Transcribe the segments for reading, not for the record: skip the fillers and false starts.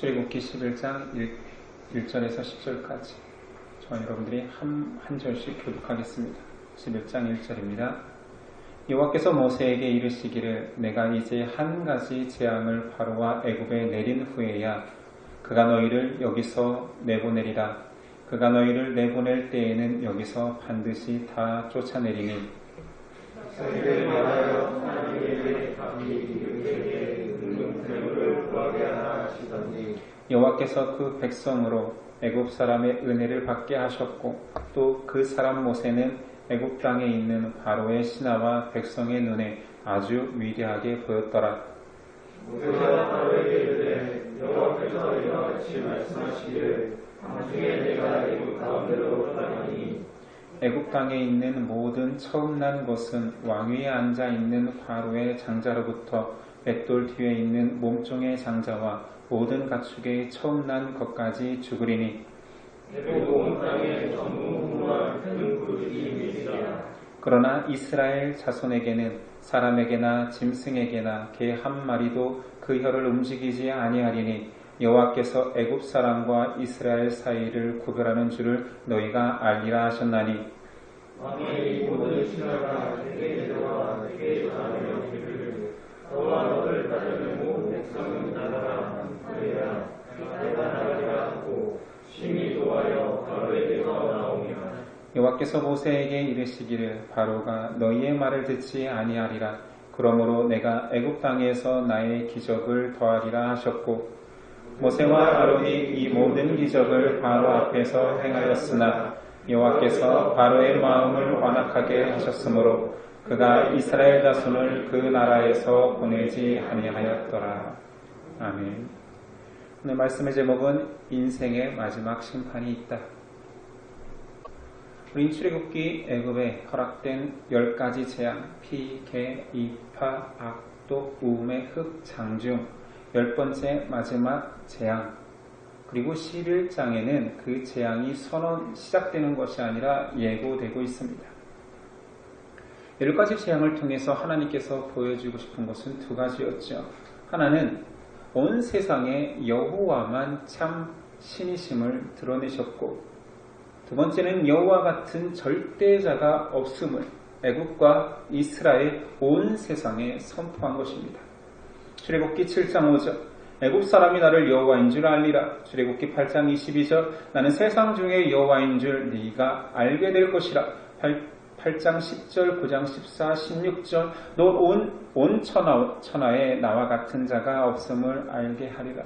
출애굽기 11장 1절에서 10절까지 저와 여러분들이 한 절씩 교독하겠습니다. 11장 1절입니다. 여호와께서 모세에게 이르시기를 내가 이제 한 가지 재앙을 바로와 애굽에 내린 후에야 그가 너희를 여기서 내보내리라. 그가 너희를 내보낼 때에는 여기서 반드시 다 쫓아내리니 너희를 말하여 하나님의 감히 이르되 은금새우를 구하게 하라 하시더니 여호와께서 그 백성으로 애굽 사람의 은혜를 받게 하셨고 또 그 사람 모세는 애굽 땅에 있는 바로의 신하와 백성의 눈에 아주 위대하게 보였더라. 모세가 바로에게 이르되 여호와께서 이와 같이 말씀하시기를 나중에 내가 애굽 가운데로 떠나니 애굽 땅에 있는 모든 처음 난 것은 왕위에 앉아 있는 바로의 장자로부터 맷돌 뒤에 있는 몸종의 장자와 모든 가축의 처음 난 것까지 죽으리니 그리고 온 땅에 전부 무궁한 큰 굴이 있으리라. 그러나 이스라엘 자손에게는 사람에게나 짐승에게나 개 한 마리도 그 혀를 움직이지 아니하리니 여호와께서 애굽 사람과 이스라엘 사이를 구별하는 줄을 너희가 알리라 하셨나니 왕의 이 모든 신하가 내게 들어와 내게 전하며 이르기를 너와 너를 따르는 온 백성은 나가라 그래야 내가 나가리라 하고 심히 도하여 바로에게서 나오며 여호와께서 모세에게 이르시기를 바로가 너희의 말을 듣지 아니하리라. 그러므로 내가 애굽 땅에서 나의 기적을 더하리라 하셨고 모세와 아론이 이 모든 기적을 바로 앞에서 행하였으나 여호와께서 바로의 마음을 완악하게 하셨으므로 그가 이스라엘 자손을 그 나라에서 보내지 아니하였더라. 아멘. 오늘 말씀의 제목은 인생의 마지막 심판이 있다. 우리 출애굽기 애굽에 허락된 10가지 재앙, 피, 개, 이파, 악독, 우매, 흑, 장중 10번째 마지막 재앙, 그리고 11장에는 그 재앙이 시작되는 것이 아니라 예고되고 있습니다. 10가지 재앙을 통해서 하나님께서 보여주고 싶은 것은 두 가지였죠. 하나는 온 세상에 여호와만 참 신이심을 드러내셨고 두 번째는 여호와 같은 절대자가 없음을 애굽과 이스라엘 온 세상에 선포한 것입니다. 출애굽기 7장 5절 애굽 사람이 나를 여호와인 줄 알리라. 출애굽기 8장 22절 나는 세상 중에 여호와인 줄 네가 알게 될 것이라. 8장 10절 9장 14, 16절 너 온 천하에 나와 같은 자가 없음을 알게 하리라.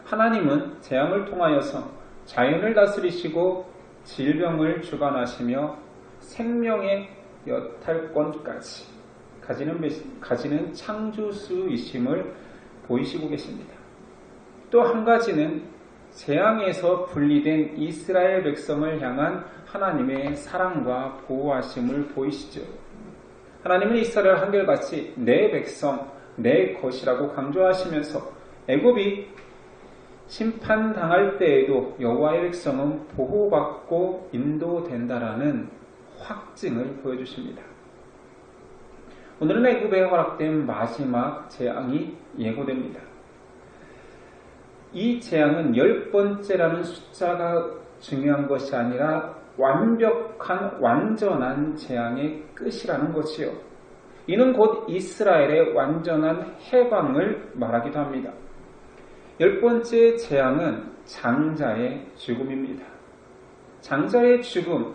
하나님은 재앙을 통하여서 자연을 다스리시고 질병을 주관하시며 생명의 여탈권까지 가지는 창조주이심을 보이시고 계십니다. 또 한 가지는 재앙에서 분리된 이스라엘 백성을 향한 하나님의 사랑과 보호하심을 보이시죠. 하나님은 이스라엘 한결같이 내 백성, 내 것이라고 강조하시면서 애굽이 심판당할 때에도 여호와의 백성은 보호받고 인도된다라는 확증을 보여주십니다. 오늘은 애굽에 허락된 마지막 재앙이 예고됩니다. 이 재앙은 10번째라는 숫자가 중요한 것이 아니라 완전한 재앙의 끝이라는 것이요. 이는 곧 이스라엘의 완전한 해방을 말하기도 합니다. 10번째 재앙은 장자의 죽음입니다. 장자의 죽음,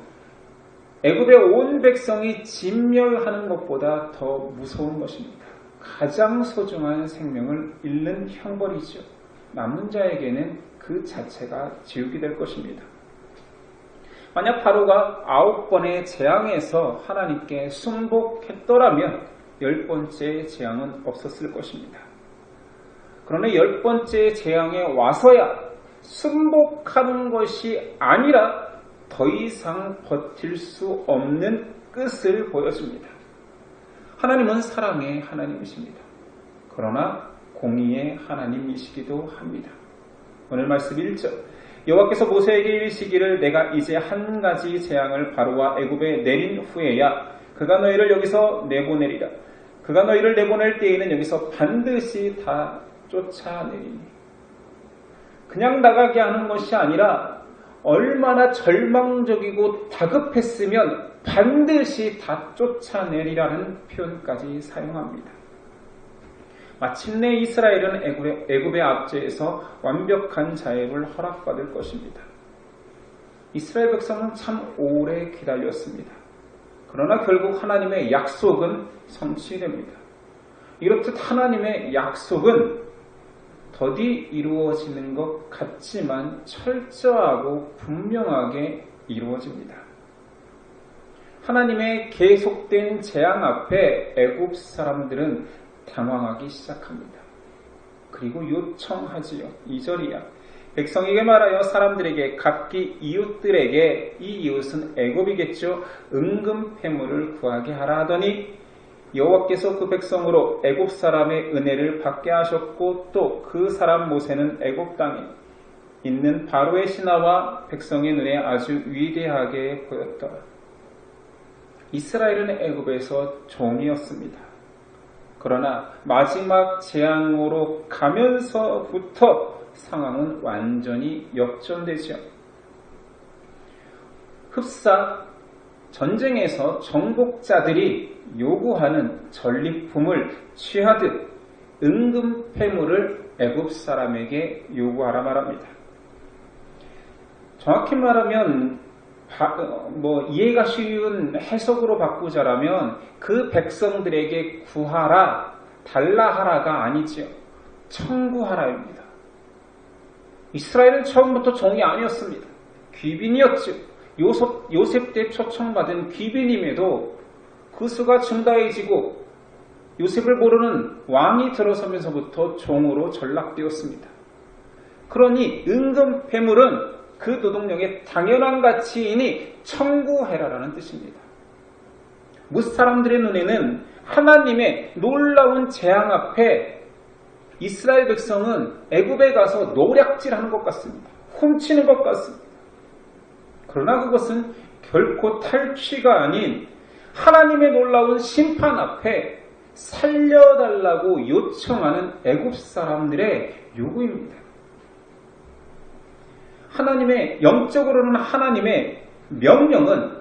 애굽의 온 백성이 진멸하는 것보다 더 무서운 것입니다. 가장 소중한 생명을 잃는 형벌이죠. 남은 자에게는 그 자체가 지옥이 될 것입니다. 만약 바로가 9번의 재앙에서 하나님께 순복했더라면 10번째 재앙은 없었을 것입니다. 그러나 10번째 재앙에 와서야 순복하는 것이 아니라 더 이상 버틸 수 없는 끝을 보여줍니다. 하나님은 사랑의 하나님이십니다. 그러나 공의의 하나님이시기도 합니다. 오늘 말씀 1절 여호와께서 모세에게 이르시기를 내가 이제 한 가지 재앙을 바로와 애굽에 내린 후에야 그가 너희를 여기서 내보내리라. 그가 너희를 내보낼 때에는 여기서 반드시 다 쫓아내리니. 그냥 나가게 하는 것이 아니라 얼마나 절망적이고 다급했으면 반드시 다 쫓아내리라는 표현까지 사용합니다. 마침내 이스라엘은 애굽의 압제에서 완벽한 자유를 허락받을 것입니다. 이스라엘 백성은 참 오래 기다렸습니다. 그러나 결국 하나님의 약속은 성취됩니다. 이렇듯 하나님의 약속은 더디 이루어지는 것 같지만 철저하고 분명하게 이루어집니다. 하나님의 계속된 재앙 앞에 애굽 사람들은 당황하기 시작합니다. 그리고 요청하지요. 2절이야. 백성에게 말하여 사람들에게 각기 이웃들에게, 이 이웃은 애굽이겠죠, 은금 패물을 구하게 하라 하더니 여호와께서 그 백성으로 애굽 사람의 은혜를 받게 하셨고 또 그 사람 모세는 애굽 땅에 있는 바로의 신하와 백성의 눈에 아주 위대하게 보였더라. 이스라엘은 애굽에서 종이었습니다. 그러나 마지막 재앙으로 가면서부터 상황은 완전히 역전되죠. 흡사 전쟁에서 정복자들이 요구하는 전리품을 취하듯 은금 패물을 애굽 사람에게 요구하라 말합니다. 정확히 말하면 이해가 쉬운 해석으로 바꾸자라면 그 백성들에게 구하라, 달라 하라가 아니지요. 청구하라입니다. 이스라엘은 처음부터 종이 아니었습니다. 귀빈이었죠. 요셉 때 초청받은 귀빈임에도 그 수가 증가해지고 요셉을 모르는 왕이 들어서면서부터 종으로 전락되었습니다. 그러니 은금 패물은 그 노동력의 당연한 가치이니 청구해라라는 뜻입니다. 무사람들의 눈에는 하나님의 놀라운 재앙 앞에 이스라엘 백성은 애굽에 가서 노략질하는 것 같습니다. 훔치는 것 같습니다. 그러나 그것은 결코 탈취가 아닌 하나님의 놀라운 심판 앞에 살려달라고 요청하는 애굽 사람들의 요구입니다. 영적으로는 하나님의 명령은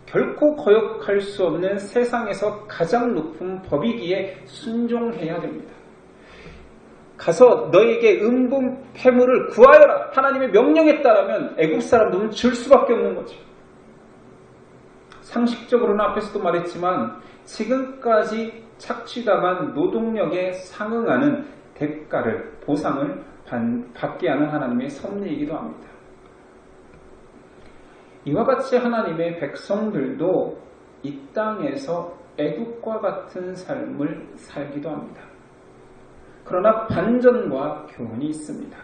결코 거역할 수 없는 세상에서 가장 높은 법이기에 순종해야 됩니다. 가서 너에게 은금 패물을 구하여라. 하나님의 명령에 따르면 애굽 사람들은 줄 수밖에 없는 거죠. 상식적으로는 앞에서도 말했지만 지금까지 착취당한 노동력에 상응하는 대가를, 보상을 받게 하는 하나님의 섭리이기도 합니다. 이와 같이 하나님의 백성들도 이 땅에서 애굽과 같은 삶을 살기도 합니다. 그러나 반전과 교훈이 있습니다.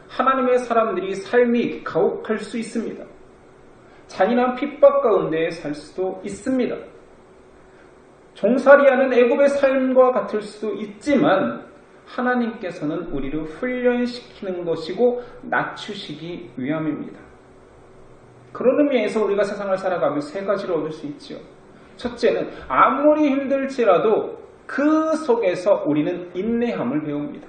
하나님의 사람들이 삶이 가혹할 수 있습니다. 잔인한 핍박 가운데 살 수도 있습니다. 종살이하는 애굽의 삶과 같을 수도 있지만 하나님께서는 우리를 훈련시키는 것이고 낮추시기 위함입니다. 그런 의미에서 우리가 세상을 살아가며 세 가지를 얻을 수 있죠. 첫째는 아무리 힘들지라도 그 속에서 우리는 인내함을 배웁니다.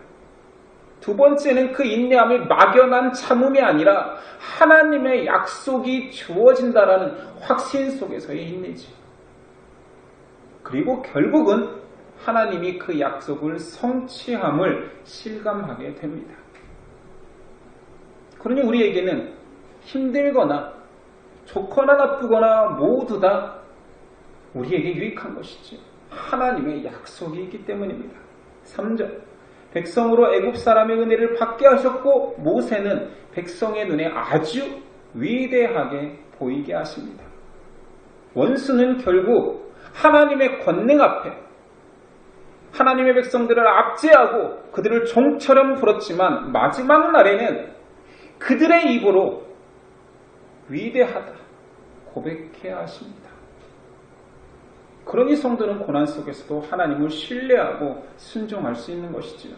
두 번째는 그 인내함이 막연한 참음이 아니라 하나님의 약속이 주어진다라는 확신 속에서의 인내지. 그리고 결국은 하나님이 그 약속을 성취함을 실감하게 됩니다. 그러니 우리에게는 힘들거나 좋거나 나쁘거나 모두 다 우리에게 유익한 것이죠. 하나님의 약속이 있기 때문입니다. 3절 백성으로 애굽 사람의 은혜를 받게 하셨고 모세는 백성의 눈에 아주 위대하게 보이게 하십니다. 원수는 결국 하나님의 권능 앞에 하나님의 백성들을 압제하고 그들을 종처럼 부렸지만 마지막 날에는 그들의 입으로 위대하다 고백해야 하십니다. 그러니 성도는 고난 속에서도 하나님을 신뢰하고 순종할 수 있는 것이지요.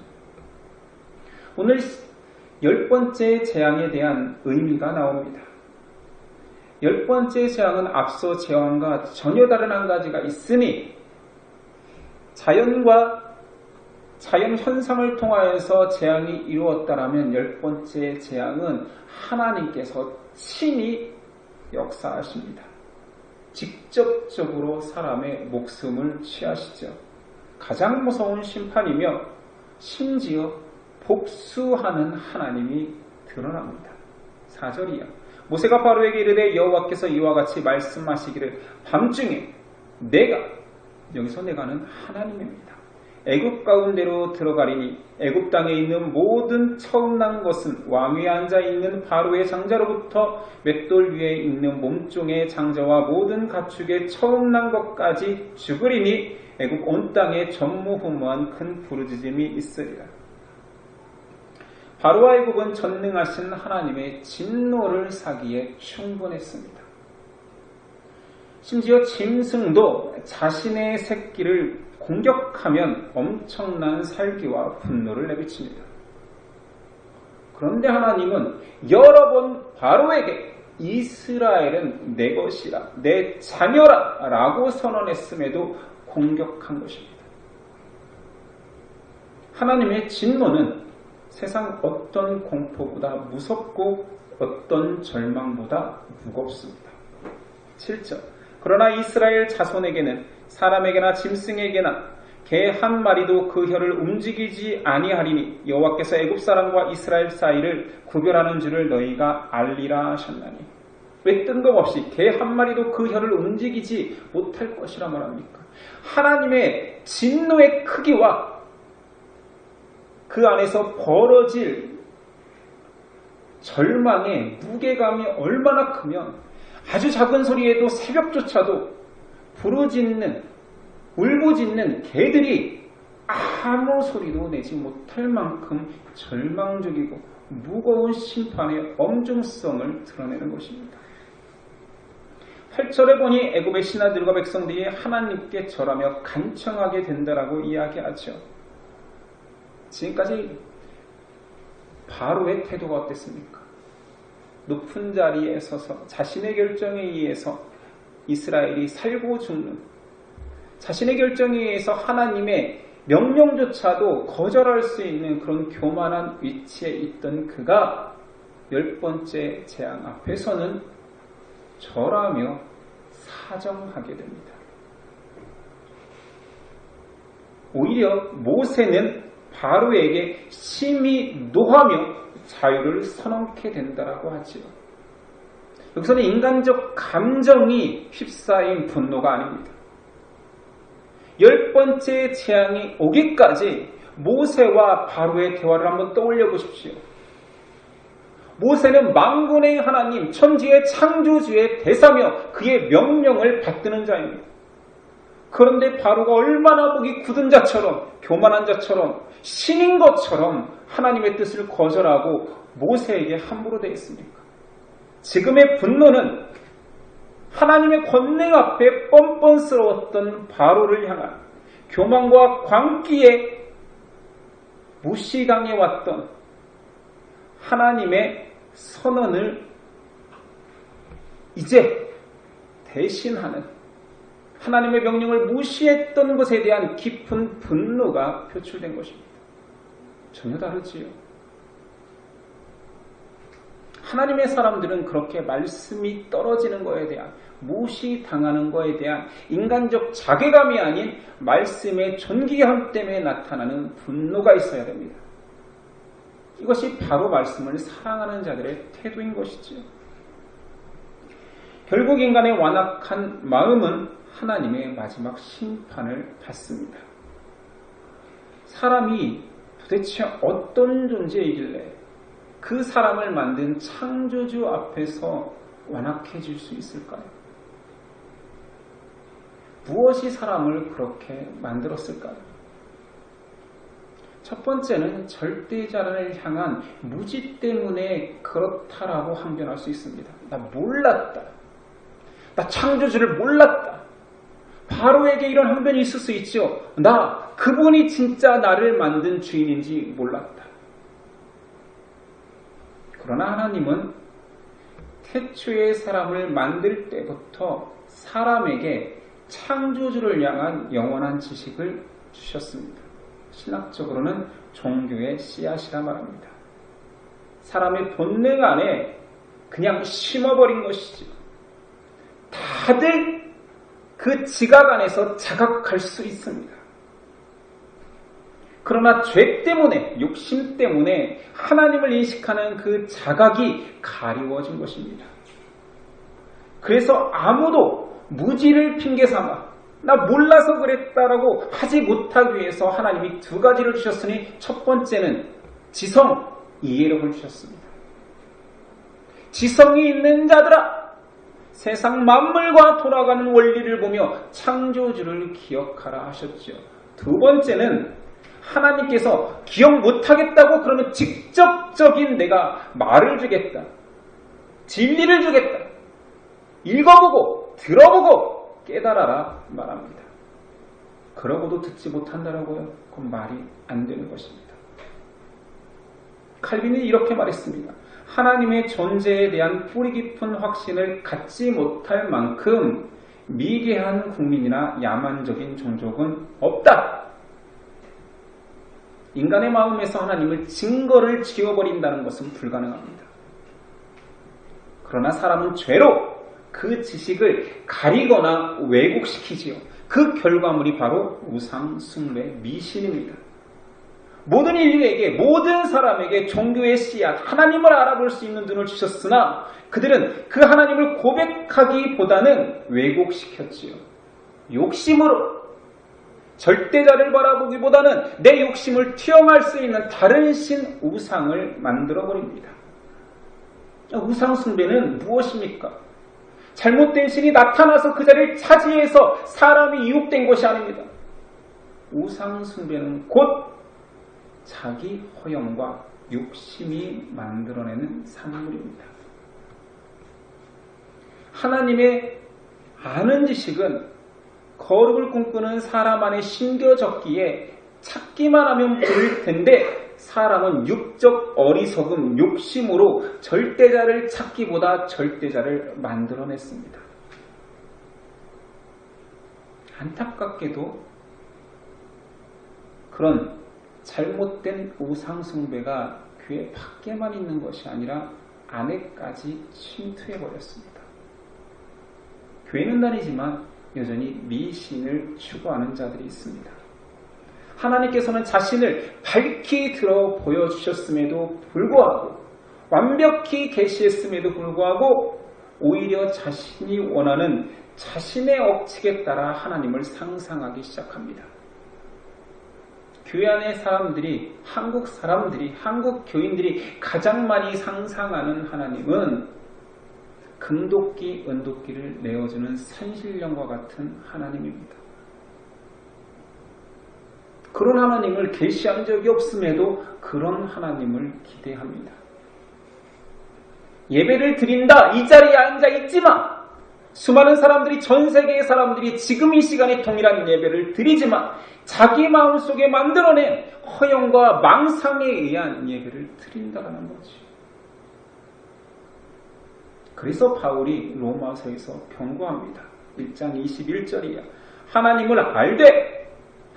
오늘 10번째 재앙에 대한 의미가 나옵니다. 10번째 재앙은 앞서 재앙과 전혀 다른 한 가지가 있으니 자연과 자연 현상을 통하여서 재앙이 이루었다라면 10번째 재앙은 하나님께서 친히 역사하십니다. 직접적으로 사람의 목숨을 취하시죠. 가장 무서운 심판이며 심지어 복수하는 하나님이 드러납니다. 4절이요. 모세가 바로에게 이르되 여호와께서 이와 같이 말씀하시기를 밤중에 내가, 여기서 내가는 하나님입니다. 애굽 가운데로 들어가리니 애굽 땅에 있는 모든 처음 난 것은 왕 위에 앉아 있는 바로의 장자로부터 맷돌 위에 있는 몸종의 장자와 모든 가축의 처음 난 것까지 죽으리니 애굽 온 땅에 전무후무한 큰 부르짖음이 있으리라. 바로와 애굽은 전능하신 하나님의 진노를 사기에 충분했습니다. 심지어 짐승도 자신의 새끼를 공격하면 엄청난 살기와 분노를 내비칩니다. 그런데 하나님은 여러 번 바로에게 이스라엘은 내 것이라, 내 자녀라 라고 선언했음에도 공격한 것입니다. 하나님의 진노는 세상 어떤 공포보다 무섭고 어떤 절망보다 무겁습니다. 7절. 그러나 이스라엘 자손에게는 사람에게나 짐승에게나 개 한 마리도 그 혀를 움직이지 아니하리니 여호와께서 애굽 사람과 이스라엘 사이를 구별하는 줄을 너희가 알리라 하셨나니. 왜 뜬금없이 개 한 마리도 그 혀를 움직이지 못할 것이라 말합니까? 하나님의 진노의 크기와 그 안에서 벌어질 절망의 무게감이 얼마나 크면 아주 작은 소리에도 새벽조차도 부르짖는, 울부짖는 개들이 아무 소리도 내지 못할 만큼 절망적이고 무거운 심판의 엄중성을 드러내는 것입니다. 8절에 보니 애굽의 신하들과 백성들이 하나님께 절하며 간청하게 된다라고 이야기하죠. 지금까지 바로의 태도가 어땠습니까? 높은 자리에 서서 자신의 결정에 의해서 이스라엘이 살고 죽는, 자신의 결정에 의해서 하나님의 명령조차도 거절할 수 있는 그런 교만한 위치에 있던 그가 10번째 재앙 앞에서는 절하며 사정하게 됩니다. 오히려 모세는 바로에게 심히 노하며 자유를 선언케 된다라고 하지요. 여기서는 인간적 감정이 휩싸인 분노가 아닙니다. 10번째 재앙이 오기까지 모세와 바로의 대화를 한번 떠올려 보십시오. 모세는 만군의 하나님, 천지의 창조주의 대사며 그의 명령을 받드는 자입니다. 그런데 바로가 얼마나 보기 굳은 자처럼, 교만한 자처럼, 신인 것처럼 하나님의 뜻을 거절하고 모세에게 함부로 대했습니까? 지금의 분노는 하나님의 권능 앞에 뻔뻔스러웠던 바로를 향한 교만과 광기에 무시당해 왔던 하나님의 선언을 이제 대신하는, 하나님의 명령을 무시했던 것에 대한 깊은 분노가 표출된 것입니다. 전혀 다르지요. 하나님의 사람들은 그렇게 말씀이 떨어지는 것에 대한, 무시당하는 것에 대한 인간적 자괴감이 아닌 말씀의 존귀함 때문에 나타나는 분노가 있어야 됩니다. 이것이 바로 말씀을 사랑하는 자들의 태도인 것이지요. 결국 인간의 완악한 마음은 하나님의 마지막 심판을 받습니다. 사람이 도대체 어떤 존재이길래 그 사람을 만든 창조주 앞에서 완악해질 수 있을까요? 무엇이 사람을 그렇게 만들었을까요? 첫 번째는 절대자를 향한 무지 때문에 그렇다라고 항변할 수 있습니다. 나 몰랐다. 나 창조주를 몰랐다. 바로에게 이런 항변이 있을 수 있죠. 나 그분이 진짜 나를 만든 주인인지 몰랐다. 그러나 하나님은 태초의 사람을 만들 때부터 사람에게 창조주를 향한 영원한 지식을 주셨습니다. 신학적으로는 종교의 씨앗이라 말합니다. 사람의 본능 안에 그냥 심어버린 것이죠. 다들 그 지각 안에서 자각할 수 있습니다. 그러나 죄 때문에, 욕심 때문에 하나님을 인식하는 그 자각이 가리워진 것입니다. 그래서 아무도 무지를 핑계삼아 나 몰라서 그랬다라고 하지 못하기 위해서 하나님이 두 가지를 주셨으니, 첫 번째는 지성, 이해력을 주셨습니다. 지성이 있는 자들아, 세상 만물과 돌아가는 원리를 보며 창조주를 기억하라 하셨죠. 두 번째는 하나님께서 기억 못하겠다고 그러면 직접적인 내가 말을 주겠다, 진리를 주겠다, 읽어보고 들어보고 깨달아라 말합니다. 그러고도 듣지 못한다라고요? 그건 말이 안 되는 것입니다. 칼빈이 이렇게 말했습니다. 하나님의 존재에 대한 뿌리 깊은 확신을 갖지 못할 만큼 미개한 국민이나 야만적인 종족은 없다. 인간의 마음에서 하나님을 증거를 지워버린다는 것은 불가능합니다. 그러나 사람은 죄로 그 지식을 가리거나 왜곡시키지요. 그 결과물이 바로 우상 숭배, 미신입니다. 모든 인류에게, 모든 사람에게 종교의 씨앗, 하나님을 알아볼 수 있는 눈을 주셨으나 그들은 그 하나님을 고백하기보다는 왜곡시켰지요. 욕심으로 절대자를 바라보기보다는 내 욕심을 투영할 수 있는 다른 신, 우상을 만들어버립니다. 우상 숭배는 무엇입니까? 잘못된 신이 나타나서 그 자리를 차지해서 사람이 유혹된 것이 아닙니다. 우상 숭배는 곧 자기 허영과 욕심이 만들어내는 산물입니다. 하나님의 아는 지식은 거룩을 꿈꾸는 사람 안에 심겨졌기에 찾기만 하면 보일 텐데, 사람은 육적 어리석음, 욕심으로 절대자를 찾기보다 절대자를 만들어냈습니다. 안타깝게도 그런 잘못된 우상숭배가 교회 밖에만 있는 것이 아니라 안에까지 침투해버렸습니다. 교회는 다니지만 여전히 미신을 추구하는 자들이 있습니다. 하나님께서는 자신을 밝히 들어 보여주셨음에도 불구하고, 완벽히 계시했음에도 불구하고 오히려 자신이 원하는 자신의 억측에 따라 하나님을 상상하기 시작합니다. 교회 안의 사람들이, 한국 사람들이, 한국 교인들이 가장 많이 상상하는 하나님은 금도끼, 은도끼를 내어주는 산신령과 같은 하나님입니다. 그런 하나님을 계시한 적이 없음에도 그런 하나님을 기대합니다. 예배를 드린다, 이 자리에 앉아 있지만, 수많은 사람들이, 전 세계의 사람들이 지금 이 시간에 동일한 예배를 드리지만 자기 마음속에 만들어낸 허영과 망상에 의한 예배를 드린다는 거지. 그래서 바울이 로마서에서 경고합니다. 1장 21절이야. 하나님을 알되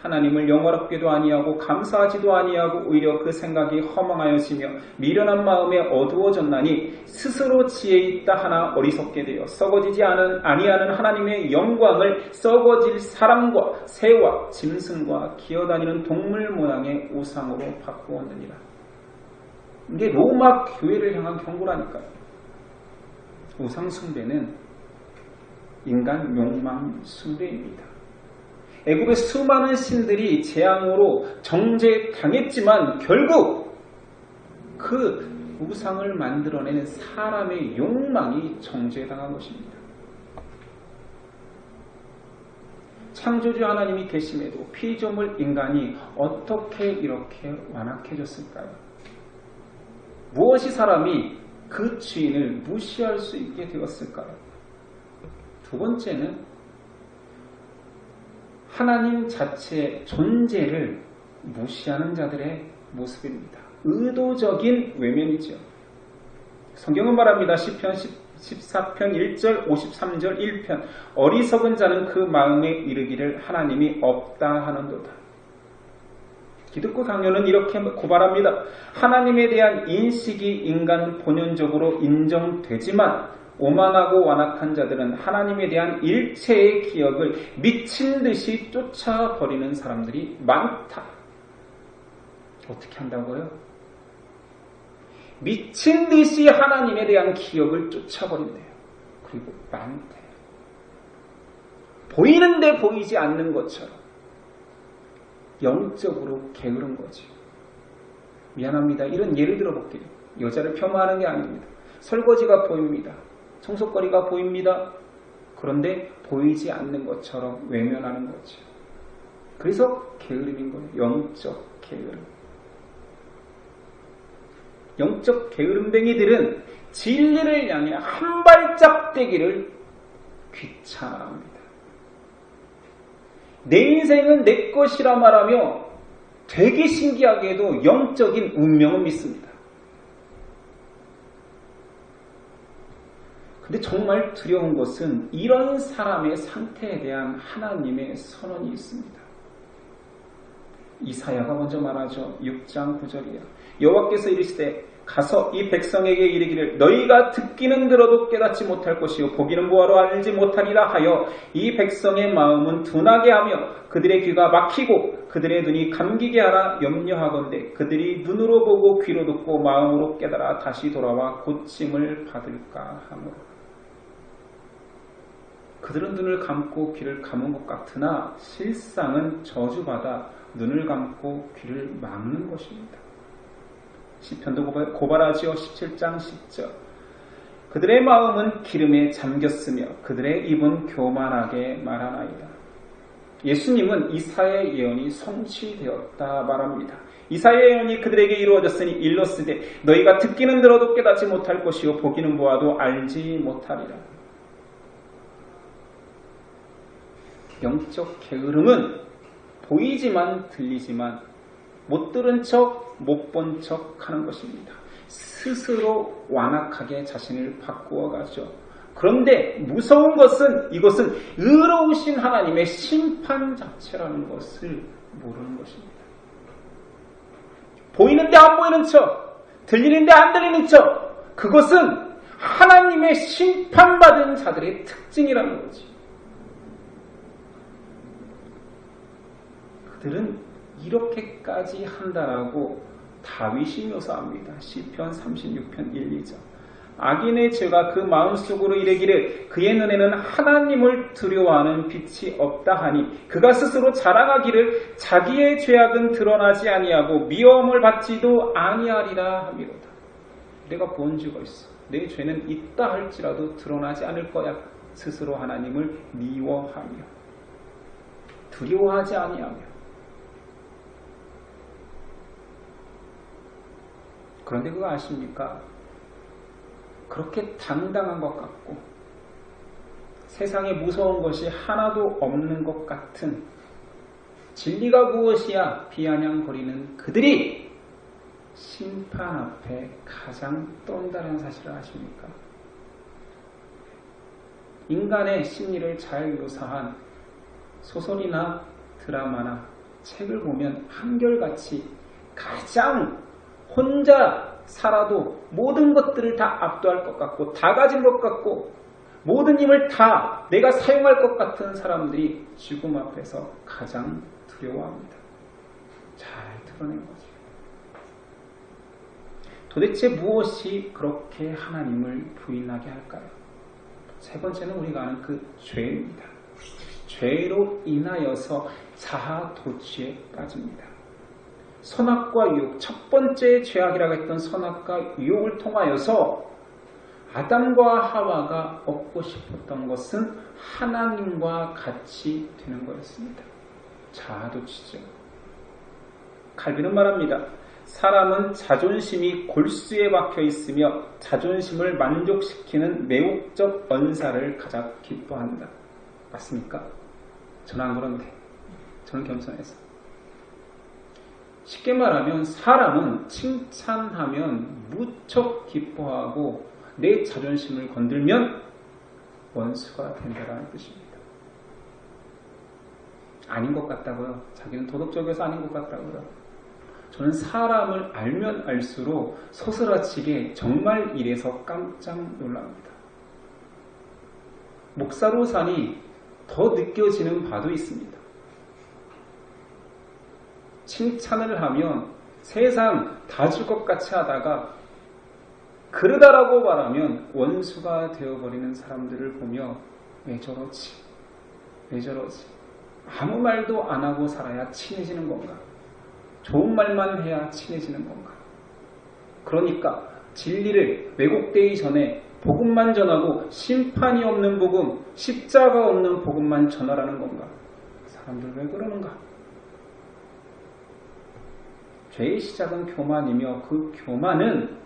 하나님을 영화롭게도 아니하고 감사하지도 아니하고 오히려 그 생각이 허망하여지며 미련한 마음에 어두워졌나니 스스로 지혜 있다 하나 어리석게 되어 썩어지지 아니하는 하나님의 영광을 썩어질 사람과 새와 짐승과 기어다니는 동물 모양의 우상으로 바꾸었느니라. 이게 로마 교회를 향한 경고라니까요. 우상 숭배는 인간 욕망 숭배입니다. 애굽의 수많은 신들이 재앙으로 정죄당했지만 결국 그 우상을 만들어내는 사람의 욕망이 정죄당한 것입니다. 창조주 하나님이 계심에도 피조물 인간이 어떻게 이렇게 완악해졌을까요? 무엇이 사람이 그 주인을 무시할 수 있게 되었을까요? 두 번째는 하나님 자체의 존재를 무시하는 자들의 모습입니다. 의도적인 외면이죠. 성경은 말합니다. 시편 14편 1절 53절 1편 어리석은 자는 그 마음에 이르기를 하나님이 없다 하는도다. 기독교 강요는 이렇게 고발합니다. 하나님에 대한 인식이 인간 본연적으로 인정되지만 오만하고 완악한 자들은 하나님에 대한 일체의 기억을 미친 듯이 쫓아버리는 사람들이 많다. 어떻게 한다고요? 미친 듯이 하나님에 대한 기억을 쫓아버린대요. 그리고 많대요. 보이는데 보이지 않는 것처럼 영적으로 게으른 거지. 미안합니다. 이런 예를 들어볼게요. 여자를 폄하하는 게 아닙니다. 설거지가 보입니다. 청소거리가 보입니다. 그런데 보이지 않는 것처럼 외면하는 거죠. 그래서 게으름인 거예요. 영적 게으름. 영적 게으름뱅이들은 진리를 향해 한 발짝 떼기를 귀찮아합니다. 내 인생은 내 것이라 말하며 되게 신기하게도 영적인 운명은 믿습니다. 근데 정말 두려운 것은 이런 사람의 상태에 대한 하나님의 선언이 있습니다. 이사야가 먼저 말하죠. 6장 9절이요. 여호와께서 이르시되 가서 이 백성에게 이르기를 너희가 듣기는 들어도 깨닫지 못할 것이요 보기는 보아도 알지 못하리라 하여 이 백성의 마음은 둔하게 하며 그들의 귀가 막히고 그들의 눈이 감기게 하라 염려하건대 그들이 눈으로 보고 귀로 듣고 마음으로 깨달아 다시 돌아와 고침을 받을까 하므로. 그들은 눈을 감고 귀를 감은 것 같으나 실상은 저주받아 눈을 감고 귀를 막는 것입니다. 시편도 고발하지요. 17장 10절. 그들의 마음은 기름에 잠겼으며 그들의 입은 교만하게 말하나이다. 예수님은 이사야의 예언이 성취되었다 말합니다. 이사야의 예언이 그들에게 이루어졌으니 일렀으되 너희가 듣기는 들어도 깨닫지 못할 것이요 보기는 보아도 알지 못하리라. 영적 게으름은 보이지만 들리지만 못 들은 척, 못 본 척 하는 것입니다. 스스로 완악하게 자신을 바꾸어 가죠. 그런데 무서운 것은 이것은 의로우신 하나님의 심판 자체라는 것을 모르는 것입니다. 보이는데 안 보이는 척, 들리는데 안 들리는 척, 그것은 하나님의 심판받은 자들의 특징이라는 거지. 그들은 이렇게까지 한다라고 다윗이 묘사합니다. 시편 36편 1, 2절. 악인의 죄가 그 마음속으로 이르기를 그의 눈에는 하나님을 두려워하는 빛이 없다 하니 그가 스스로 자랑하기를 자기의 죄악은 드러나지 아니하고 미워함을 받지도 아니하리라 하미로다. 내가 본 죄가 있어. 내 죄는 있다 할지라도 드러나지 않을 거야. 스스로 하나님을 미워하며 두려워하지 아니하며. 그런데 그거 아십니까? 그렇게 당당한 것 같고 세상에 무서운 것이 하나도 없는 것 같은 진리가 무엇이야 비아냥거리는 그들이 심판 앞에 가장 떤다는 사실을 아십니까? 인간의 심리를 잘 묘사한 소설이나 드라마나 책을 보면 한결같이 가장 혼자 살아도 모든 것들을 다 압도할 것 같고 다 가진 것 같고 모든 힘을 다 내가 사용할 것 같은 사람들이 죽음 앞에서 가장 두려워합니다. 잘 드러낸 거죠. 도대체 무엇이 그렇게 하나님을 부인하게 할까요? 세 번째는 우리가 아는 그 죄입니다. 죄로 인하여서 자아도취에 빠집니다. 선악과 유혹, 첫 번째 죄악이라고 했던 선악과 유혹을 통하여서 아담과 하와가 얻고 싶었던 것은 하나님과 같이 되는 거였습니다. 자아도취죠. 칼빈은 말합니다. 사람은 자존심이 골수에 박혀 있으며 자존심을 만족시키는 매혹적 언사를 가장 기뻐한다. 맞습니까? 저는 안 그런데. 저는 겸손해서. 쉽게 말하면 사람은 칭찬하면 무척 기뻐하고 내 자존심을 건들면 원수가 된다는 뜻입니다. 아닌 것 같다고요. 자기는 도덕적이어서 아닌 것 같다고요. 저는 사람을 알면 알수록 소스라치게 정말 이래서 깜짝 놀랍니다. 목사로 사니 더 느껴지는 바도 있습니다. 칭찬을 하면 세상 다 줄 것 같이 하다가 그러다라고 말하면 원수가 되어버리는 사람들을 보며 왜 저러지? 왜 저러지? 아무 말도 안 하고 살아야 친해지는 건가? 좋은 말만 해야 친해지는 건가? 그러니까 진리를 왜곡되기 전에 복음만 전하고 심판이 없는 복음, 십자가 없는 복음만 전하라는 건가? 사람들 왜 그러는가? 죄의 시작은 교만이며 그 교만은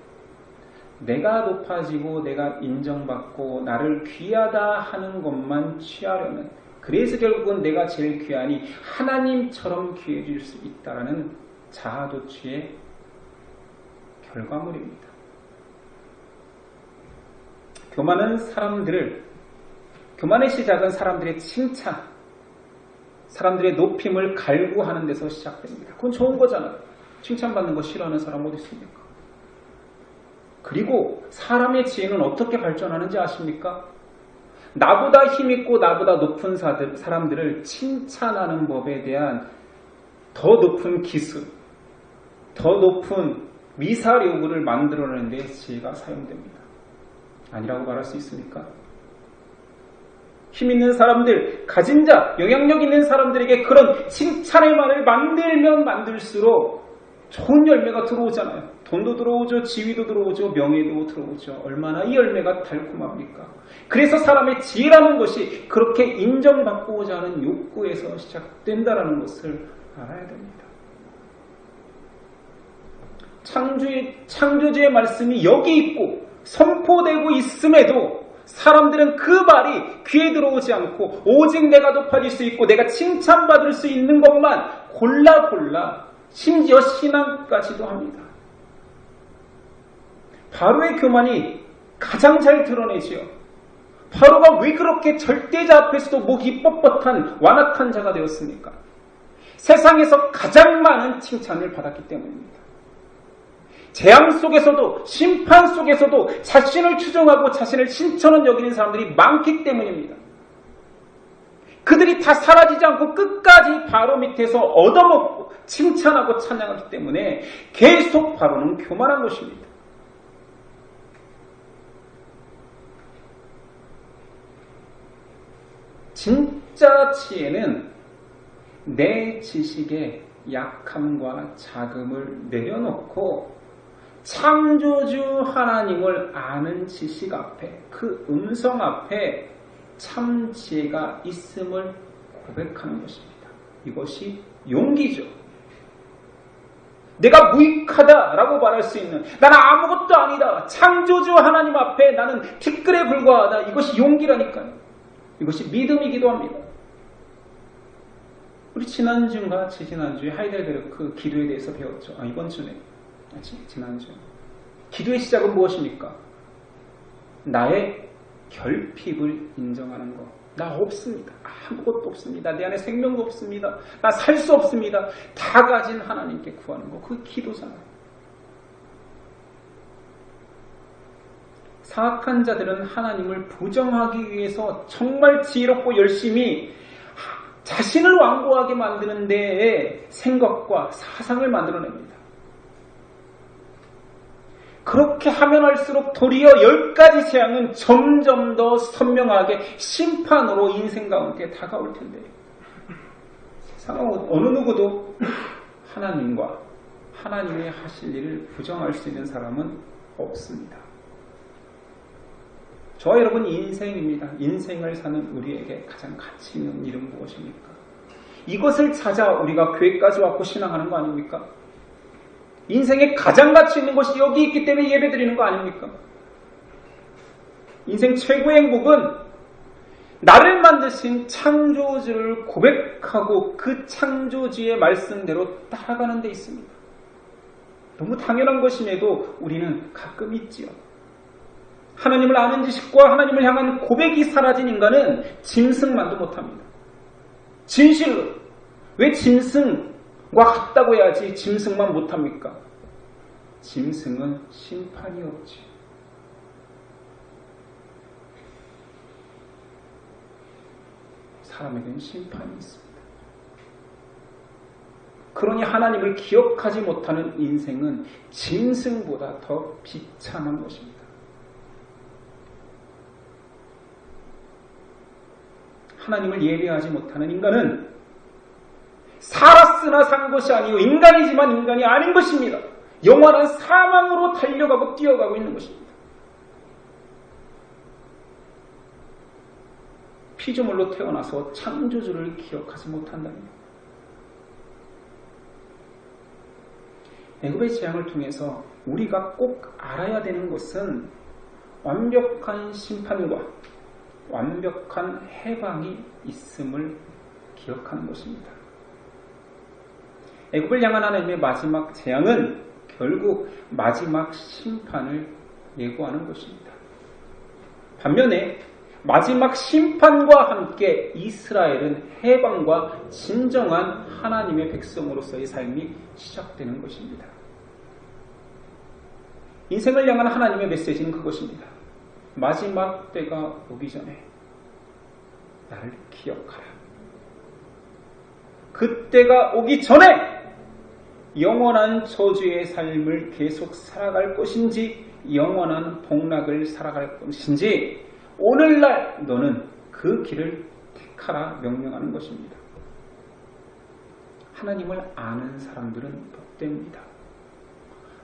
내가 높아지고 내가 인정받고 나를 귀하다 하는 것만 취하려는, 그래서 결국은 내가 제일 귀하니 하나님처럼 귀해질 수 있다는 자아도취의 결과물입니다. 교만의 시작은 사람들의 칭찬, 사람들의 높임을 갈구하는 데서 시작됩니다. 그건 좋은 거잖아요. 칭찬받는 거 싫어하는 사람 어디 있습니까? 그리고 사람의 지혜는 어떻게 발전하는지 아십니까? 나보다 힘있고 나보다 높은 사람들을 칭찬하는 법에 대한 더 높은 기술, 더 높은 미사료구를 만들어내는 데 지혜가 사용됩니다. 아니라고 말할 수 있습니까? 힘 있는 사람들, 가진 자, 영향력 있는 사람들에게 그런 칭찬의 말을 만들면 만들수록 좋은 열매가 들어오잖아요. 돈도 들어오죠, 지위도 들어오죠, 명예도 들어오죠. 얼마나 이 열매가 달콤합니까? 그래서 사람의 지혜라는 것이 그렇게 인정받고자 하는 욕구에서 시작된다는 것을 알아야 됩니다. 창조주의 말씀이 여기 있고 선포되고 있음에도 사람들은 그 말이 귀에 들어오지 않고 오직 내가 높아질 수 있고 내가 칭찬받을 수 있는 것만 골라 심지어 신앙까지도 합니다. 바로의 교만이 가장 잘 드러내지요. 바로가 왜 그렇게 절대자 앞에서도 목이 뻣뻣한 완악한 자가 되었습니까? 세상에서 가장 많은 칭찬을 받았기 때문입니다. 재앙 속에서도 심판 속에서도 자신을 추종하고 자신을 신천한 여기는 사람들이 많기 때문입니다. 그들이 다 사라지지 않고 끝까지 바로 밑에서 얻어먹고 칭찬하고 찬양하기 때문에 계속 바로는 교만한 것입니다. 진짜 지혜는 내 지식의 약함과 자금을 내려놓고 창조주 하나님을 아는 지식 앞에, 그 음성 앞에 참 지혜가 있음을 고백하는 것입니다. 이것이 용기죠. 내가 무익하다라고 말할 수 있는, 나는 아무것도 아니다, 창조주 하나님 앞에 나는 티끌에 불과하다, 이것이 용기라니까요. 이것이 믿음이기도 합니다. 우리 지난주인가 지난주에 하이델베르크 기도에 대해서 배웠죠. 이번 주네. 지난주. 기도의 시작은 무엇입니까? 나의 결핍을 인정하는 것. 나 없습니다. 아무것도 없습니다. 내 안에 생명도 없습니다. 나 살 수 없습니다. 다 가진 하나님께 구하는 것. 그게 기도잖아요. 사악한 자들은 하나님을 부정하기 위해서 정말 지혜롭고 열심히 자신을 완고하게 만드는 데에 생각과 사상을 만들어냅니다. 그렇게 하면 할수록 도리어 10가지 재앙은 점점 더 선명하게 심판으로 인생 가운데 다가올 텐데, 세상은 어느 누구도 하나님과 하나님의 하실 일을 부정할 수 있는 사람은 없습니다. 저와 여러분 인생입니다. 인생을 사는 우리에게 가장 가치 있는 일은 무엇입니까? 이것을 찾아 우리가 교회까지 왔고 신앙하는 거 아닙니까? 인생에 가장 가치 있는 것이 여기 있기 때문에 예배 드리는 거 아닙니까? 인생 최고의 행복은 나를 만드신 창조주를 고백하고 그 창조주의 말씀대로 따라가는 데 있습니다. 너무 당연한 것임에도 우리는 가끔 있지요. 하나님을 아는 지식과 하나님을 향한 고백이 사라진 인간은 짐승만도 못합니다. 진실로. 왜 짐승, 같다고 해야지 짐승만 못합니까? 짐승은 심판이 없지. 사람에게는 심판이 있습니다. 그러니 하나님을 기억하지 못하는 인생은 짐승보다 더 비참한 것입니다. 하나님을 예배하지 못하는 인간은 살았으나 산 것이 아니요 인간이지만 인간이 아닌 것입니다. 영원한 사망으로 달려가고 뛰어가고 있는 것입니다. 피조물로 태어나서 창조주를 기억하지 못한다면 애굽의 재앙을 통해서 우리가 꼭 알아야 되는 것은 완벽한 심판과 완벽한 해방이 있음을 기억하는 것입니다. 애굽을 향한 하나님의 마지막 재앙은 결국 마지막 심판을 예고하는 것입니다. 반면에 마지막 심판과 함께 이스라엘은 해방과 진정한 하나님의 백성으로서의 삶이 시작되는 것입니다. 인생을 향한 하나님의 메시지는 그것입니다. 마지막 때가 오기 전에 나를 기억하라. 그때가 오기 전에 영원한 저주의 삶을 계속 살아갈 것인지 영원한 복락을 살아갈 것인지 오늘날 너는 그 길을 택하라 명령하는 것입니다. 하나님을 아는 사람들은 복됩니다.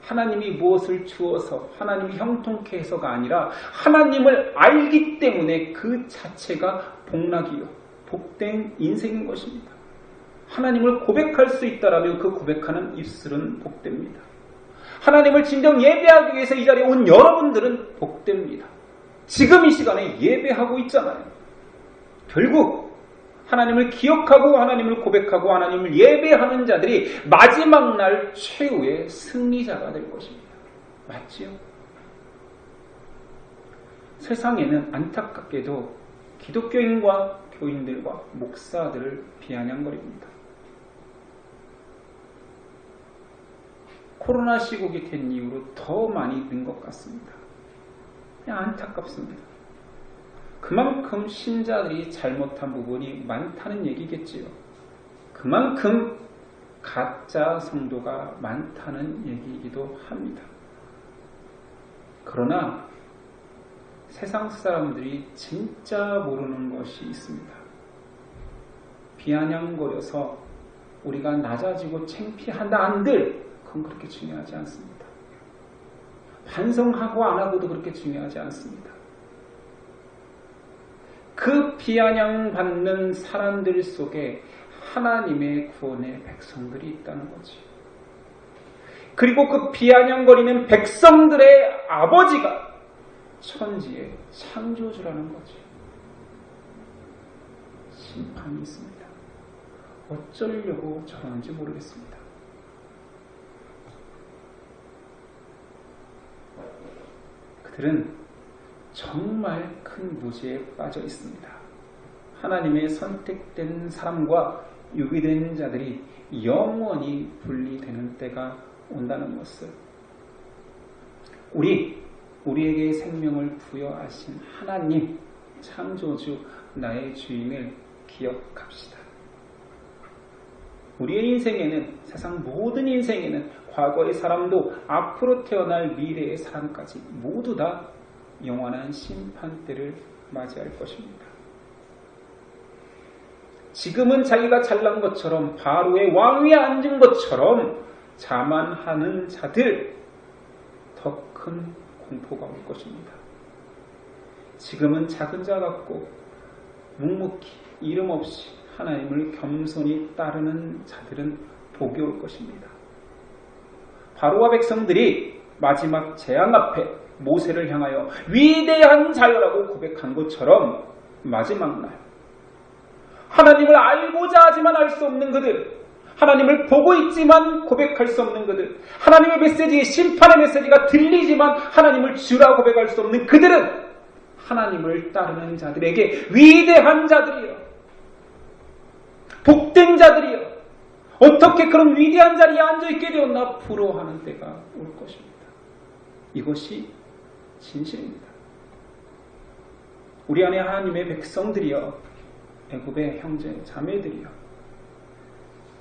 하나님이 무엇을 주어서 하나님이 형통케 해서가 아니라 하나님을 알기 때문에 그 자체가 복락이요 복된 인생인 것입니다. 하나님을 고백할 수 있다라면 그 고백하는 입술은 복됩니다. 하나님을 진정 예배하기 위해서 이 자리에 온 여러분들은 복됩니다. 지금 이 시간에 예배하고 있잖아요. 결국 하나님을 기억하고 하나님을 고백하고 하나님을 예배하는 자들이 마지막 날 최후의 승리자가 될 것입니다. 맞지요? 세상에는 안타깝게도 기독교인과 교인들과 목사들을 비아냥거립니다. 코로나 시국이 된 이후로 더 많이 는 것 같습니다. 그냥 안타깝습니다. 그만큼 신자들이 잘못한 부분이 많다는 얘기겠지요. 그만큼 가짜 성도가 많다는 얘기이기도 합니다. 그러나 세상 사람들이 진짜 모르는 것이 있습니다. 비아냥거려서 우리가 낮아지고 창피한다 한들 그건 그렇게 중요하지 않습니다. 반성하고 안 하고도 그렇게 중요하지 않습니다. 그 비아냥받는 사람들 속에 하나님의 구원의 백성들이 있다는 거지. 그리고 그 비아냥거리는 백성들의 아버지가 천지의 창조주라는 거지. 심판이 있습니다. 어쩌려고 저러는지 모르겠습니다. 그들은 정말 큰 무지에 빠져 있습니다. 하나님의 선택된 사람과 유기된 자들이 영원히 분리되는 때가 온다는 것을 우리에게 생명을 부여하신 하나님, 창조주, 나의 주인을 기억합시다. 우리의 인생에는, 세상 모든 인생에는 과거의 사람도 앞으로 태어날 미래의 사람까지 모두 다 영원한 심판대를 맞이할 것입니다. 지금은 자기가 잘난 것처럼 바로의 왕위에 앉은 것처럼 자만하는 자들 더 큰 공포가 올 것입니다. 지금은 작은 자 같고 묵묵히 이름 없이 하나님을 겸손히 따르는 자들은 복이 올 것입니다. 바로와 백성들이 마지막 재앙 앞에 모세를 향하여 위대한 자여라고 고백한 것처럼 마지막 날 하나님을 알고자 하지만 알 수 없는 그들, 하나님을 보고 있지만 고백할 수 없는 그들, 하나님의 메시지, 심판의 메시지가 들리지만 하나님을 주라 고백할 수 없는 그들은 하나님을 따르는 자들에게 위대한 자들이여, 복된 자들이여, 어떻게 그런 위대한 자리에 앉아있게 되었나 부러워하는 때가 올 것입니다. 이것이 진실입니다. 우리 안에 하나님의 백성들이여, 애굽의 형제 자매들이여,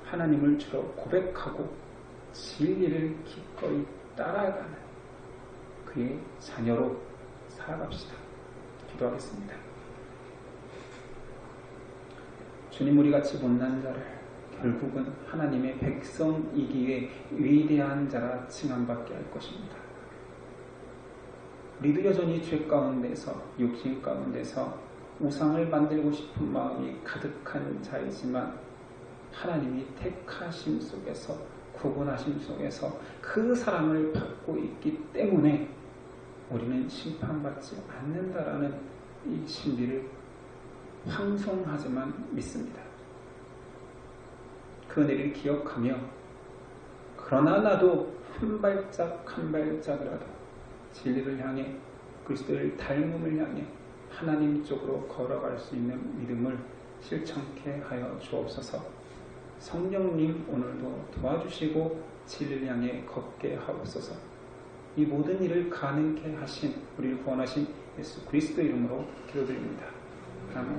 하나님을 주로 고백하고 진리를 기꺼이 따라가는 그의 자녀로 살아갑시다. 기도하겠습니다. 주님, 우리 같이 못난 자를 결국은 하나님의 백성이기에 위대한 자라 칭함받게 할 것입니다. 우리도 여전히 죄 가운데서, 육신 가운데서 우상을 만들고 싶은 마음이 가득한 자이지만 하나님이 택하심 속에서, 구분하심 속에서 그 사랑을 받고 있기 때문에 우리는 심판받지 않는다라는 이 진리를 황송하지만 믿습니다. 그 은혜를 기억하며, 그러나 나도 한 발짝 한 발짝이라도 진리를 향해, 그리스도를 닮음을 향해 하나님 쪽으로 걸어갈 수 있는 믿음을 실천케 하여 주옵소서. 성령님, 오늘도 도와주시고 진리를 향해 걷게 하옵소서. 이 모든 일을 가능케 하신 우리를 구원하신 예수 그리스도 이름으로 기도드립니다. 아멘.